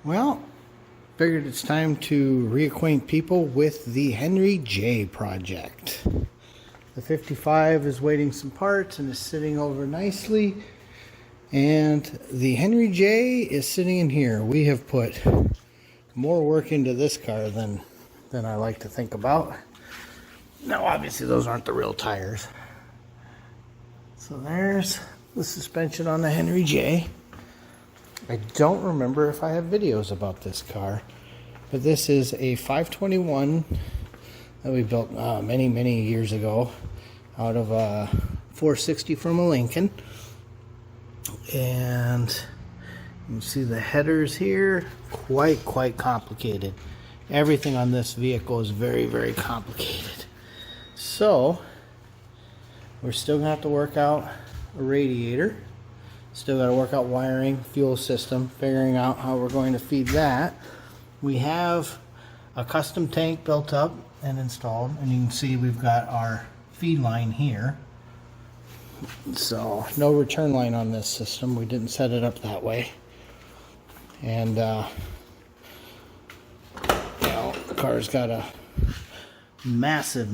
Well, figured it's time to reacquaint people with the Henry J project. The 55 is waiting some parts and is sitting over nicely. And the Henry J is sitting in here. We have put more work into this car than I like to think about. Now, obviously, those aren't the real tires. So there's the suspension on the Henry J. I don't remember if I have videos about this car, but this is a 521 that we built many years ago out of a 460 from a Lincoln. And you can see the headers here, quite complicated. Everything on this vehicle is very complicated. So we're still gonna have to work out a radiator. Still got to work out wiring, fuel system, figuring out how we're going to feed that. We have a custom tank built up and installed, and you can see we've got our feed line here. So no return line on this system. We didn't set it up that way. And the car's got a massive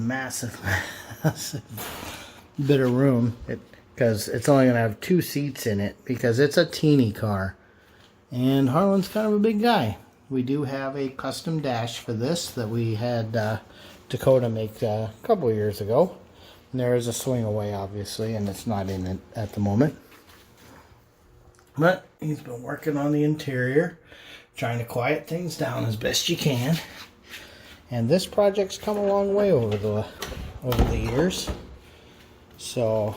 bit of room. Because it's only going to have 2 seats in it because it's a teeny car. And Harlan's kind of a big guy. We do have a custom dash for this that we had Dakota make a couple of years ago. And there is a swing away, obviously, and it's not in it at the moment. But he's been working on the interior, trying to quiet things down as best you can. And this project's come a long way over the years. So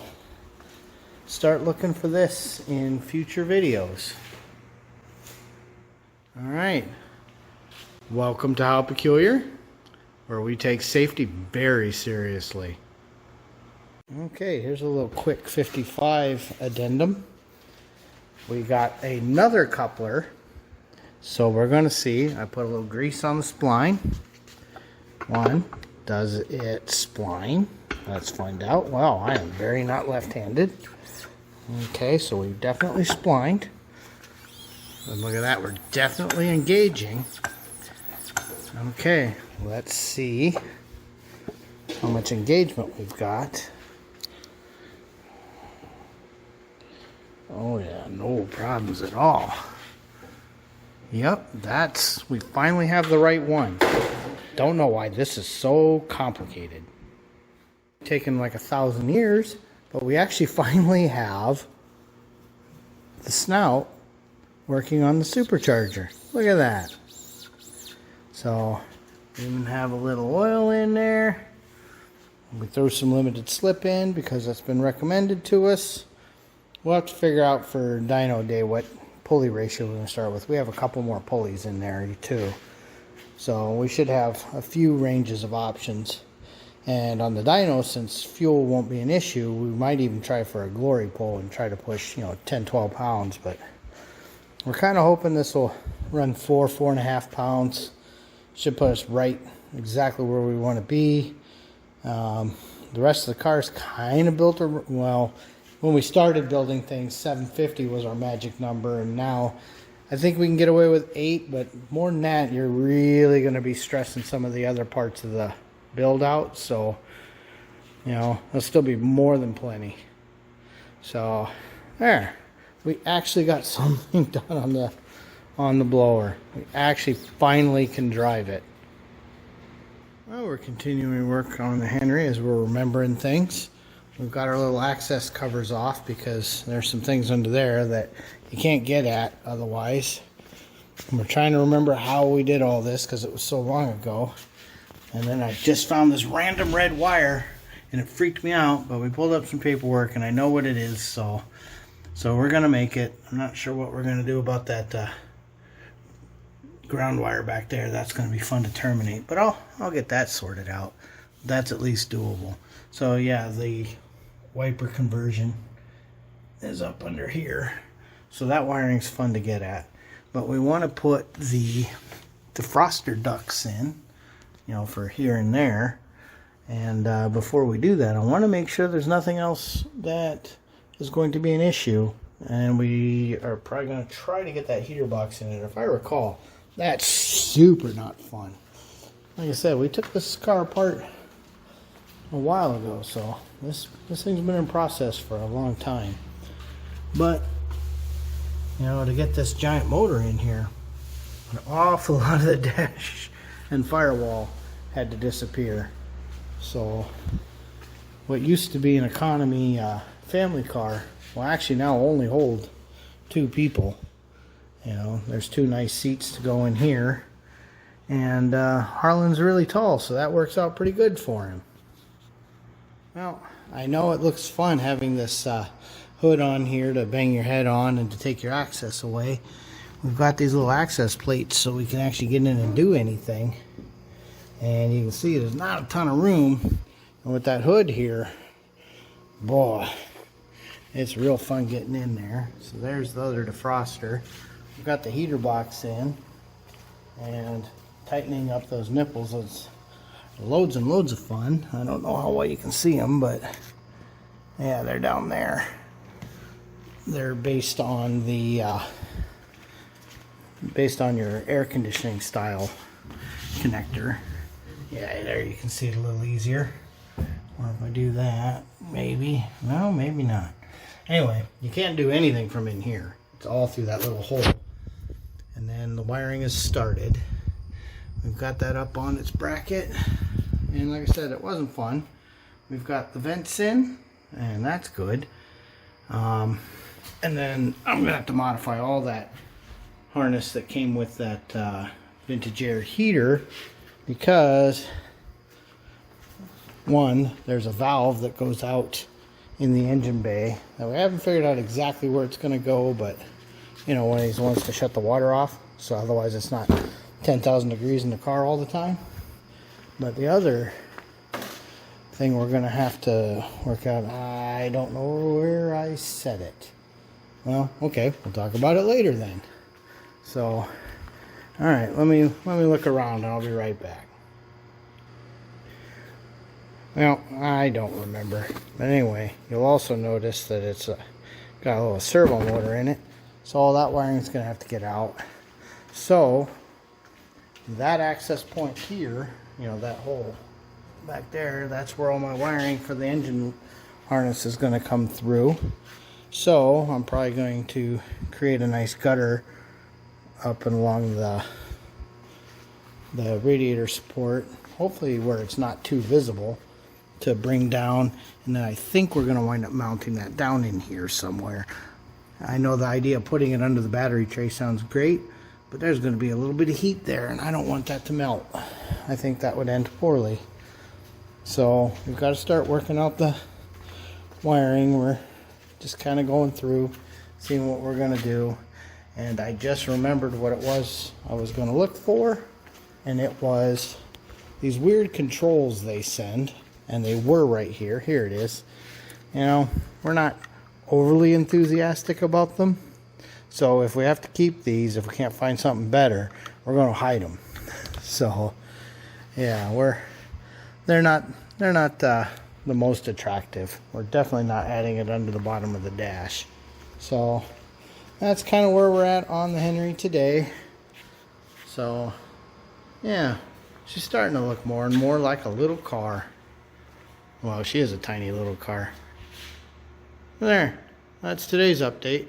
start looking for this in future videos. Alright, welcome to How Peculiar, where we take safety very seriously. Okay, here's a little quick 55 addendum. We got another coupler, so we're going to see. I put a little grease on the spline. One, does it spline? Let's find out. Wow, I am very not left-handed. Okay, so we've definitely splined. And look at that, we're definitely engaging. Okay, let's see how much engagement we've got. Oh yeah, no problems at all. Yep, we finally have the right one. Don't know why this is so complicated. Taken like 1,000 years. But we actually finally have the snout working on the supercharger. Look at that. So, we even have a little oil in there. We throw some limited slip in because that's been recommended to us. We'll have to figure out for dyno day what pulley ratio we're going to start with. We have a couple more pulleys in there too. So, we should have a few ranges of options. And on the dyno, since fuel won't be an issue, we might even try for a glory pull and try to push, 10, 12 pounds. But we're kind of hoping this will run 4.5 pounds. Should put us right exactly where we want to be. The rest of the car is kind of built, well, when we started building things, 750 was our magic number. And now I think we can get away with 8. But more than that, you're really going to be stressing some of the other parts of the build out, so there'll still be more than plenty. So there, we actually got something done on the blower. We actually finally can drive it. Well, we're continuing work on the Henry as we're remembering things. We've got our little access covers off because there's some things under there that you can't get at otherwise. And we're trying to remember how we did all this because it was so long ago. And then I just found this random red wire, and it freaked me out, but we pulled up some paperwork, and I know what it is, so we're going to make it. I'm not sure what we're going to do about that ground wire back there. That's going to be fun to terminate, but I'll get that sorted out. That's at least doable. So, yeah, the wiper conversion is up under here. So that wiring's fun to get at. But we want to put the defroster ducts in, for here and there. And before we do that, I want to make sure there's nothing else that is going to be an issue And we are probably going to try to get that heater box in it. If I recall, that's super not fun. Like I said, we took this car apart a while ago, so this thing's been in process for a long time. But, you know, to get this giant motor in here, an awful lot of the dash and firewall had to disappear. So what used to be an economy family car will actually now only hold 2 people. You know, there's 2 nice seats to go in here, and Harlan's really tall, so that works out pretty good for him. Well, I know it looks fun having this hood on here to bang your head on and to take your access away. We've got these little access plates so we can actually get in and do anything. And you can see there's not a ton of room. And with that hood here, boy, it's real fun getting in there. So there's the other defroster. We've got the heater box in, and tightening up those nipples is loads and loads of fun. I don't know how well you can see them, but yeah, they're down there. They're based on the based on your air conditioning style connector. Yeah, there you can see it a little easier. Or if I do that, maybe. No, maybe not. Anyway, you can't do anything from in here. It's all through that little hole. And then the wiring is started. We've got that up on its bracket. And like I said, it wasn't fun. We've got the vents in, and that's good. And then I'm gonna have to modify all that harness that came with that vintage air heater, because one, there's a valve that goes out in the engine bay. Now we haven't figured out exactly where it's gonna go, but you know, one of these ones to shut the water off, so otherwise it's not 10,000 degrees in the car all the time. But the other thing we're gonna have to work out, I don't know where I set it. Well, okay, we'll talk about it later then. So, all right, let me look around and I'll be right back. Well, I don't remember, but anyway, you'll also notice that it's got a little servo motor in it, so all that wiring is gonna have to get out. So that access point here, you know, that hole back there, that's where all my wiring for the engine harness is going to come through. So I'm probably going to create a nice gutter up and along the radiator support, hopefully where it's not too visible, to bring down, and then I think we're going to wind up mounting that down in here somewhere. I know the idea of putting it under the battery tray sounds great, but there's going to be a little bit of heat there, and I don't want that to melt. I think that would end poorly. So we've got to start working out the wiring. We're just kind of going through, seeing what we're going to do. And I just remembered what it was I was going to look for, and it was these weird controls they send, and they were right here. Here it is. You know, we're not overly enthusiastic about them. So if we have to keep these, if we can't find something better, we're going to hide them. So yeah, they're not the most attractive. We're definitely not adding it under the bottom of the dash. So that's kind of where we're at on the Henry today. So yeah, she's starting to look more and more like a little car. Well, she is a tiny little car. There, that's today's update.